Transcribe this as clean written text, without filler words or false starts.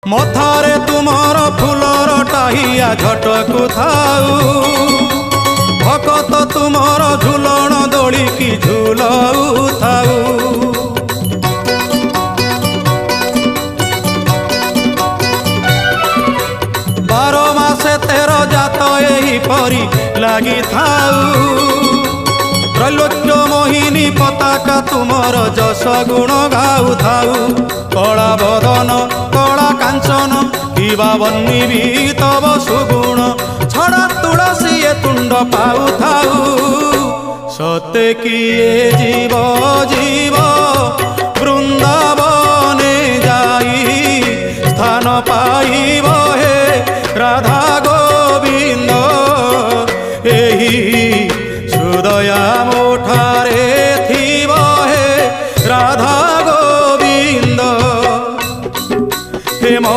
मथारे तुमर फूलर टाहिया झटकु थाऊ भकत तुमर झुलण दोली की झुलऊ थाऊ। 12 मासे 13 जात एही परी लगी थाऊ त्रैलोक्य मोहिनी पताका तुमर जस गुण गाऊ थाऊ। कला बदन कला कांचन किबा बन्नी भी तब सुगुण छड़ा तुलसी तुंड पाऊ थाऊ। सते किए जीव जीव वृंदावने जाई स्थान पाइब हे राधा।